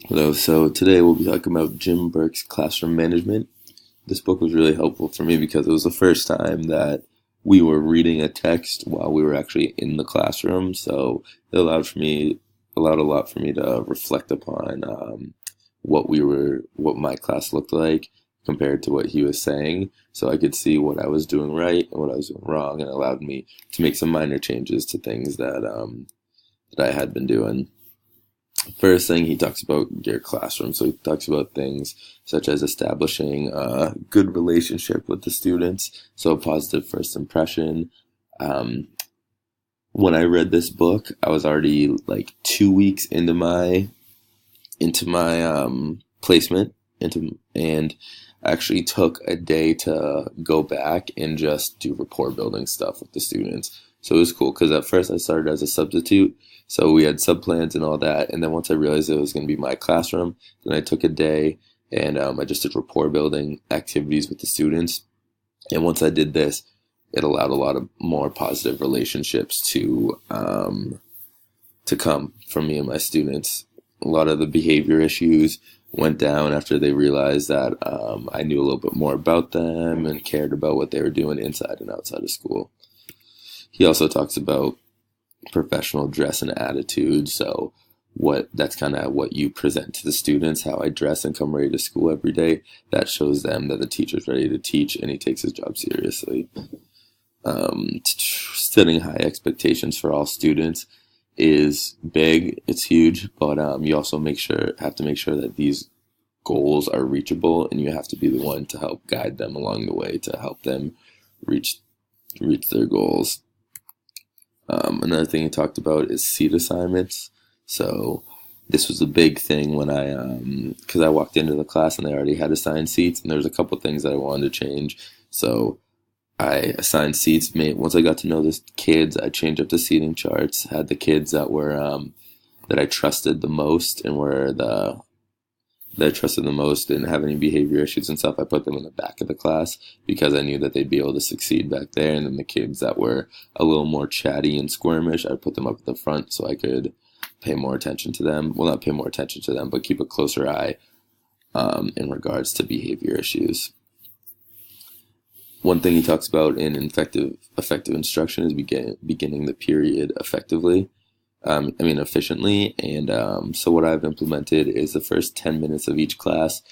Hello, so today we'll be talking about Jim Burke's Classroom Management. This book was really helpful for me because it was the first time that we were reading a text while we were actually in the classroom. So it allowed a lot for me to reflect upon what my class looked like compared to what he was saying. So I could see what I was doing right and what I was doing wrong, and it allowed me to make some minor changes to things that I had been doing. First thing he talks about your classroom. So he talks about things such as establishing a good relationship with the students, so a positive first impression. Um, when I read this book, I was already like 2 weeks into my placement and actually took a day to go back and just do rapport building stuff with the students. So it was cool because at first I started as a substitute, so we had subplans and all that. And then once I realized it was going to be my classroom, then I took a day and I just did rapport building activities with the students. And once I did this, it allowed a lot of more positive relationships to come from me and my students. A lot of the behavior issues went down after they realized that I knew a little bit more about them and cared about what they were doing inside and outside of school. He also talks about professional dress and attitude. So that's kind of what you present to the students, how I dress and come ready to school every day. That shows them that the teacher's ready to teach and he takes his job seriously. Setting high expectations for all students is big. It's huge, but you also have to make sure that these goals are reachable, and you have to be the one to help guide them along the way to help them reach their goals. Another thing he talked about is seat assignments. So this was a big thing when because I walked into the class and they already had assigned seats, and there was a couple things that I wanted to change. So I assigned seats. Once I got to know the kids, I changed up the seating charts. Had the kids that I trusted the most and that I trusted the most didn't have any behavior issues and stuff. I put them in the back of the class because I knew that they'd be able to succeed back there. And then the kids that were a little more chatty and squirmish, I put them up at the front so I could pay more attention to them. Well, not pay more attention to them, but keep a closer eye in regards to behavior issues. One thing he talks about in effective instruction is beginning the period effectively. Efficiently. And so what I've implemented is the first 10 minutes of each class,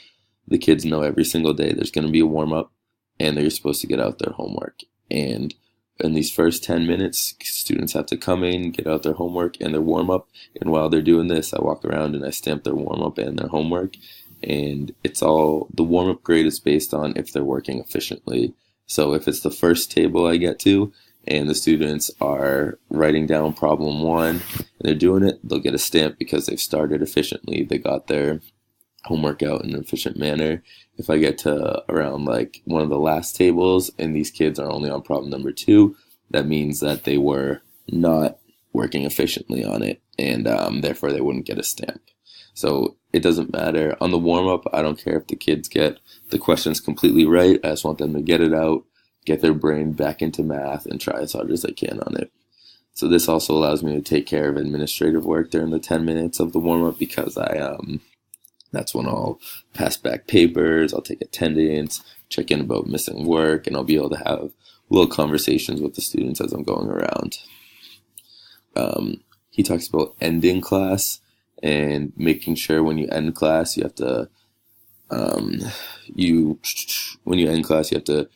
the kids know every single day there's going to be a warm up and they're supposed to get out their homework. And in these first 10 minutes, students have to come in, get out their homework and their warm up. And while they're doing this, I walk around and I stamp their warm up and their homework. And the warm up grade is based on if they're working efficiently. So if it's the first table I get to, and the students are writing down problem one and they're doing it, they'll get a stamp because they've started efficiently. They got their homework out in an efficient manner. If I get to around like one of the last tables and these kids are only on problem number two, that means that they were not working efficiently on it, and therefore they wouldn't get a stamp. So it doesn't matter. On the warm-up, I don't care if the kids get the questions completely right. I just want them to get it out, get their brain back into math, and try as hard as they can on it. So this also allows me to take care of administrative work during the 10 minutes of the warm-up because that's when I'll pass back papers, I'll take attendance, check in about missing work, and I'll be able to have little conversations with the students as I'm going around. He talks about ending class and making sure when you end class, you have to, when you end class, you have to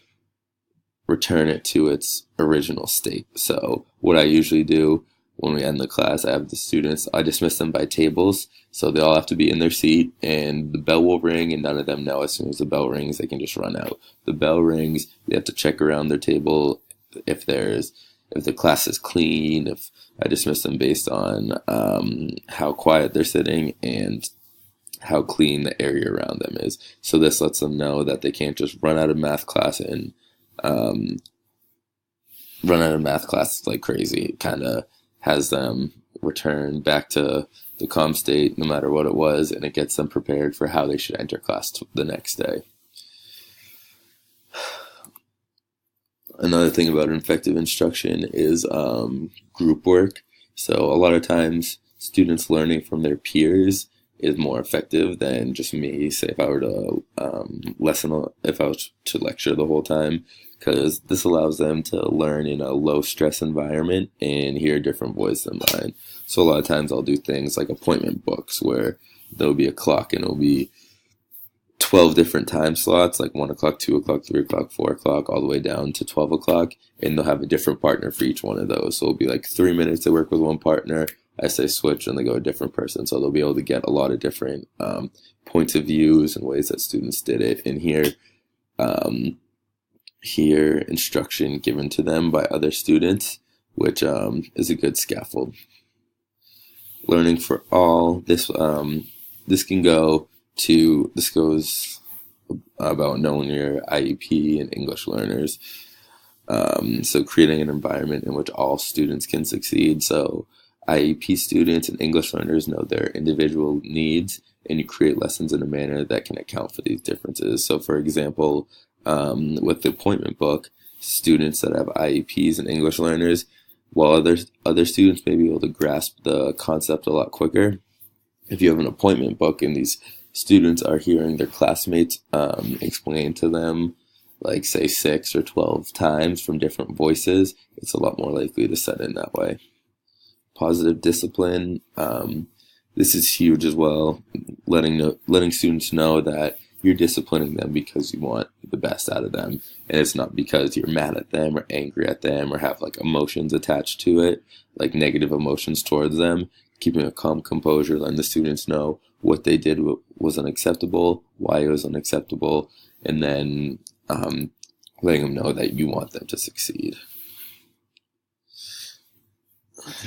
return it to its original state. So what I usually do when we end the class, I have the students, I dismiss them by tables. So they all have to be in their seat and the bell will ring and none of them know as soon as the bell rings, they can just run out. The bell rings, they have to check around their table if the class is clean, if I dismiss them based on how quiet they're sitting and how clean the area around them is. So this lets them know that they can't just run out of math class and run out of math class like crazy. It kind of has them return back to the calm state no matter what it was, and it gets them prepared for how they should enter class the next day. Another thing about effective instruction is group work. So a lot of times students learning from their peers is more effective than just me. Say if I were to if I was to lecture the whole time, because this allows them to learn in a low stress environment and hear a different voice than mine. So a lot of times I'll do things like appointment books where there'll be a clock and it'll be 12 different time slots, like 1 o'clock, 2 o'clock, 3 o'clock, 4 o'clock, all the way down to 12 o'clock. And they'll have a different partner for each one of those. So it'll be like 3 minutes they work with one partner. I say switch and they go a different person. So they'll be able to get a lot of different points of views and ways that students did it, and hear instruction given to them by other students, which is a good scaffold. Learning for all. This goes about knowing your IEP and English learners. So creating an environment in which all students can succeed. So IEP students and English learners know their individual needs, and you create lessons in a manner that can account for these differences. So for example, with the appointment book, students that have IEPs and English learners, while other students may be able to grasp the concept a lot quicker, if you have an appointment book and these students are hearing their classmates explain to them, like say 6 or 12 times from different voices, it's a lot more likely to set in that way. Positive discipline. This is huge as well. Letting students know that you're disciplining them because you want the best out of them, and it's not because you're mad at them or angry at them or have like emotions attached to it, like negative emotions towards them. Keeping a calm composure, letting the students know what they did was unacceptable, why it was unacceptable, and then letting them know that you want them to succeed.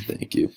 Thank you.